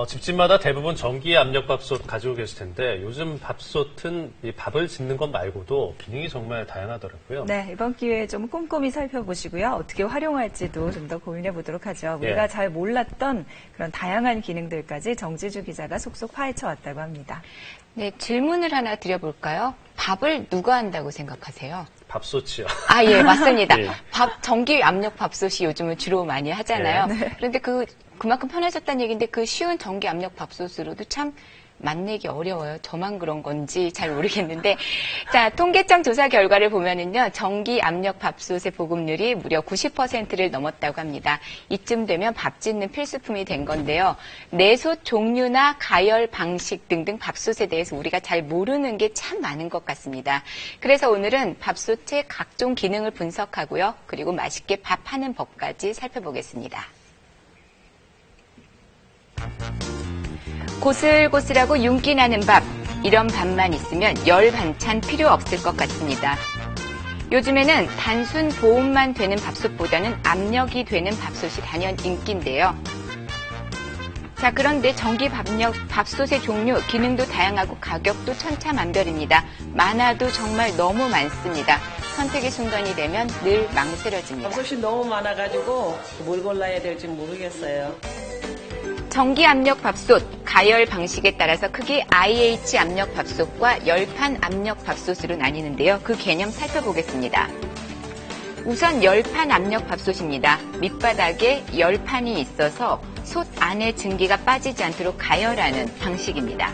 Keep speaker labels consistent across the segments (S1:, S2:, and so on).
S1: 집집마다 대부분 전기 압력밥솥 가지고 계실 텐데 요즘 밥솥은 이 밥을 짓는 것 말고도 기능이 정말 다양하더라고요.
S2: 네, 이번 기회에 좀 꼼꼼히 살펴보시고요. 어떻게 활용할지도 좀 더 고민해 보도록 하죠. 우리가 잘 몰랐던 그런 다양한 기능들까지 정지주 기자가 속속 파헤쳐 왔다고 합니다.
S3: 네, 질문을 하나 드려볼까요? 밥을 누가 한다고 생각하세요?
S1: 밥솥이요.
S3: 아, 예, 맞습니다.
S1: 예.
S3: 전기 압력 밥솥이 요즘은 주로 많이 하잖아요.
S2: 네.
S3: 그런데 그만큼 편해졌다는 얘기인데 그 쉬운 전기 압력 밥솥으로도 참 맛내기 어려워요. 저만 그런 건지 잘 모르겠는데. 자, 통계청 조사 결과를 보면은요, 전기 압력 밥솥의 보급률이 무려 90%를 넘었다고 합니다. 이쯤 되면 밥 짓는 필수품이 된 건데요. 내솥 종류나 가열 방식 등등 밥솥에 대해서 우리가 잘 모르는 게 참 많은 것 같습니다. 그래서 오늘은 밥솥의 각종 기능을 분석하고요. 그리고 맛있게 밥하는 법까지 살펴보겠습니다. 고슬고슬하고 윤기 나는 밥, 이런 밥만 있으면 열 반찬 필요 없을 것 같습니다. 요즘에는 단순 보온만 되는 밥솥보다는 압력이 되는 밥솥이 단연 인기인데요. 자, 그런데 전기 밥솥의 종류, 기능도 다양하고 가격도 천차만별입니다. 많아도 정말 너무 많습니다. 선택의 순간이 되면 늘 망설여집니다.
S4: 밥솥이 너무 많아가지고 뭘 골라야 될지 모르겠어요.
S3: 전기 압력 밥솥, 가열 방식에 따라서 크게 IH 압력 밥솥과 열판 압력 밥솥으로 나뉘는데요. 그 개념 살펴보겠습니다. 우선 열판 압력 밥솥입니다. 밑바닥에 열판이 있어서 솥 안에 증기가 빠지지 않도록 가열하는 방식입니다.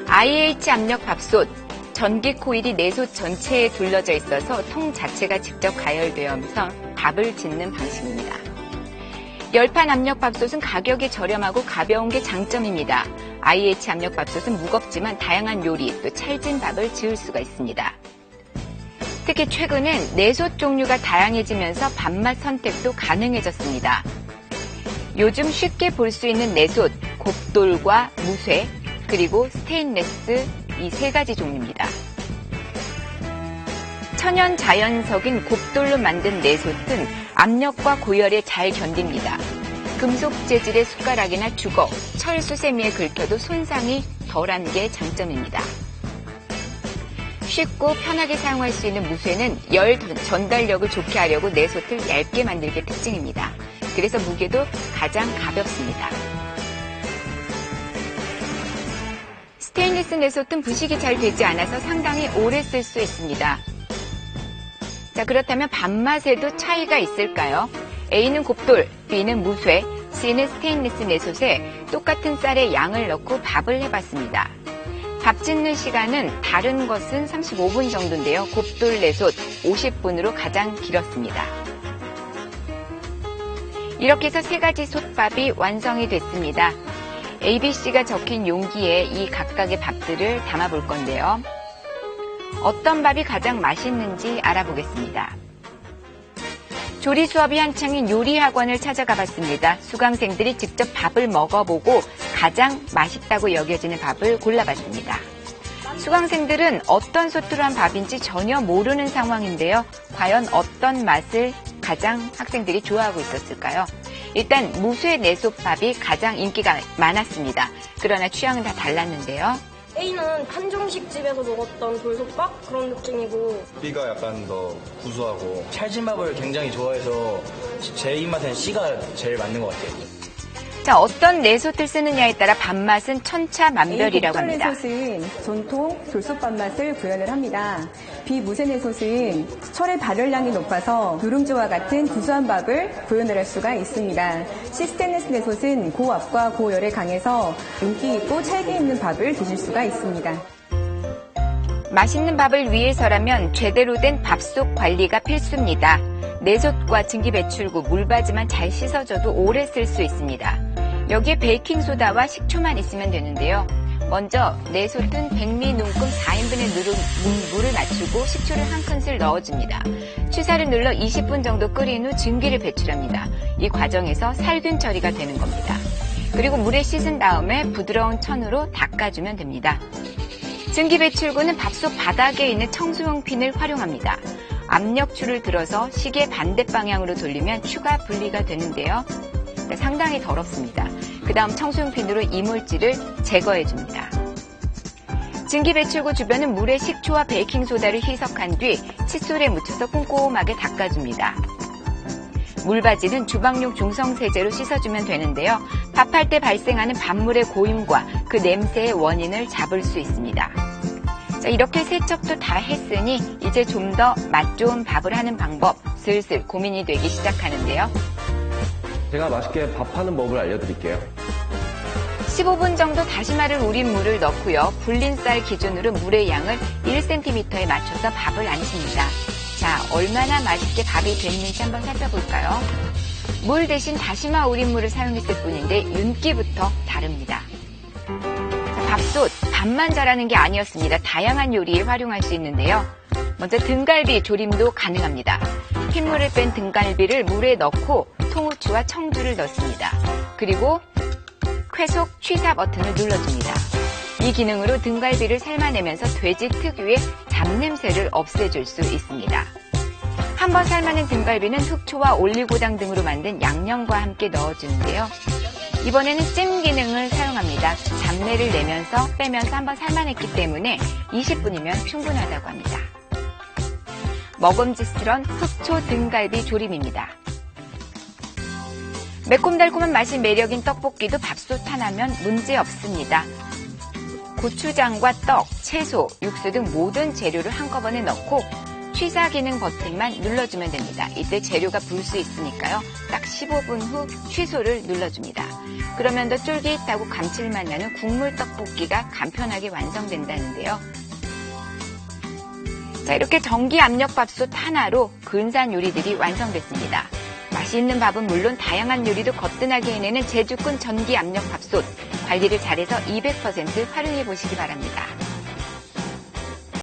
S3: IH 압력 밥솥, 전기 코일이 내솥 전체에 둘러져 있어서 통 자체가 직접 가열되면서 밥을 짓는 방식입니다. 열판 압력 밥솥은 가격이 저렴하고 가벼운 게 장점입니다. IH 압력 밥솥은 무겁지만 다양한 요리, 또 찰진 밥을 지을 수가 있습니다. 특히 최근엔 내솥 종류가 다양해지면서 밥맛 선택도 가능해졌습니다. 요즘 쉽게 볼 수 있는 내솥, 곱돌과 무쇠, 그리고 스테인레스 이 세 가지 종류입니다. 천연 자연석인 곱돌로 만든 내솥은 압력과 고열에 잘 견딥니다. 금속 재질의 숟가락이나 주걱, 철 수세미에 긁혀도 손상이 덜한 게 장점입니다. 쉽고 편하게 사용할 수 있는 무쇠는 열 전달력을 좋게 하려고 내솥을 얇게 만들는 게 특징입니다. 그래서 무게도 가장 가볍습니다. 스테인리스 내솥은 부식이 잘 되지 않아서 상당히 오래 쓸 수 있습니다. 자, 그렇다면 밥맛에도 차이가 있을까요? A는 곱돌, B는 무쇠, C는 스테인리스 내솥에 똑같은 쌀에 양을 넣고 밥을 해봤습니다. 밥 짓는 시간은 다른 것은 35분 정도인데요. 곱돌 내솥 50분으로 가장 길었습니다. 이렇게 해서 세 가지 솥밥이 완성이 됐습니다. ABC가 적힌 용기에 이 각각의 밥들을 담아볼 건데요. 어떤 밥이 가장 맛있는지 알아보겠습니다. 조리 수업이 한창인 요리학원을 찾아가 봤습니다. 수강생들이 직접 밥을 먹어보고 가장 맛있다고 여겨지는 밥을 골라봤습니다. 수강생들은 어떤 솥으로 한 밥인지 전혀 모르는 상황인데요. 과연 어떤 맛을 가장 학생들이 좋아하고 있었을까요? 일단 무쇠 내솥밥이 가장 인기가 많았습니다. 그러나 취향은 다 달랐는데요.
S5: A는 한정식 집에서 먹었던 돌솥밥 그런 느낌이고,
S6: B가 약간 더 구수하고 찰진밥을 굉장히 좋아해서 제 입맛엔 C가 제일 맞는 것 같아요.
S3: 자, 어떤 내솥을 쓰느냐에 따라 밥맛은 천차만별이라고 합니다.
S7: 내솥은 전통 돌솥밥 맛을 구현을 합니다. 비무쇠 내솥은 철의 발열량이 높아서 누룽지와 같은 구수한 밥을 구현을 할 수가 있습니다. 스테인리스 내솥은 고압과 고열에 강해서 윤기 있고 찰기 있는 밥을 드실 수가 있습니다.
S3: 맛있는 밥을 위해서라면 제대로 된 밥솥 관리가 필수입니다. 내솥과 증기 배출구, 물바지만 잘 씻어줘도 오래 쓸 수 있습니다. 여기에 베이킹소다와 식초만 있으면 되는데요. 먼저 내솥은 백미 눈금 4인분의 물을 맞추고 식초를 한 큰술 넣어줍니다. 취사를 눌러 20분 정도 끓인 후 증기를 배출합니다. 이 과정에서 살균 처리가 되는 겁니다. 그리고 물에 씻은 다음에 부드러운 천으로 닦아주면 됩니다. 증기 배출구는 밥솥 바닥에 있는 청소용 핀을 활용합니다. 압력줄을 들어서 시계 반대 방향으로 돌리면 추가 분리가 되는데요. 상당히 더럽습니다. 그 다음 청소용핀으로 이물질을 제거해줍니다. 증기배출구 주변은 물에 식초와 베이킹소다를 희석한 뒤 칫솔에 묻혀서 꼼꼼하게 닦아줍니다. 물바지는 주방용 중성세제로 씻어주면 되는데요. 밥할 때 발생하는 밥물의 고임과 그 냄새의 원인을 잡을 수 있습니다. 자, 이렇게 세척도 다 했으니 이제 좀 더 맛 좋은 밥을 하는 방법 슬슬 고민이 되기 시작하는데요.
S8: 제가 맛있게 밥하는 법을 알려드릴게요.
S3: 15분 정도 다시마를 우린 물을 넣고요. 불린 쌀 기준으로 물의 양을 1cm에 맞춰서 밥을 안칩니다. 자, 얼마나 맛있게 밥이 됐는지 한번 살펴볼까요? 물 대신 다시마 우린 물을 사용했을 뿐인데 윤기부터 다릅니다. 자, 밥솥, 밥만 자라는 게 아니었습니다. 다양한 요리에 활용할 수 있는데요. 먼저 등갈비 조림도 가능합니다. 핏물을 뺀 등갈비를 물에 넣고 통후추와 청주를 넣습니다. 그리고 쾌속 취사 버튼을 눌러줍니다. 이 기능으로 등갈비를 삶아내면서 돼지 특유의 잡냄새를 없애줄 수 있습니다. 한번 삶아낸 등갈비는 흑초와 올리고당 등으로 만든 양념과 함께 넣어주는데요. 이번에는 찜 기능을 사용합니다. 잡내를 내면서 빼면서 한번 삶아냈기 때문에 20분이면 충분하다고 합니다. 먹음직스런 흑초 등갈비 조림입니다. 매콤달콤한 맛이 매력인 떡볶이도 밥솥 하나면 문제없습니다. 고추장과 떡, 채소, 육수 등 모든 재료를 한꺼번에 넣고 취사 기능 버튼만 눌러주면 됩니다. 이때 재료가 불 수 있으니까요. 딱 15분 후 취소를 눌러줍니다. 그러면 더 쫄깃하고 감칠맛 나는 국물 떡볶이가 간편하게 완성된다는데요. 자, 이렇게 전기 압력밥솥 하나로 근사한 요리들이 완성됐습니다. 맛있는 밥은 물론 다양한 요리도 거뜬하게 해내는 제주꾼 전기 압력밥솥. 관리를 잘해서 200% 활용해 보시기 바랍니다.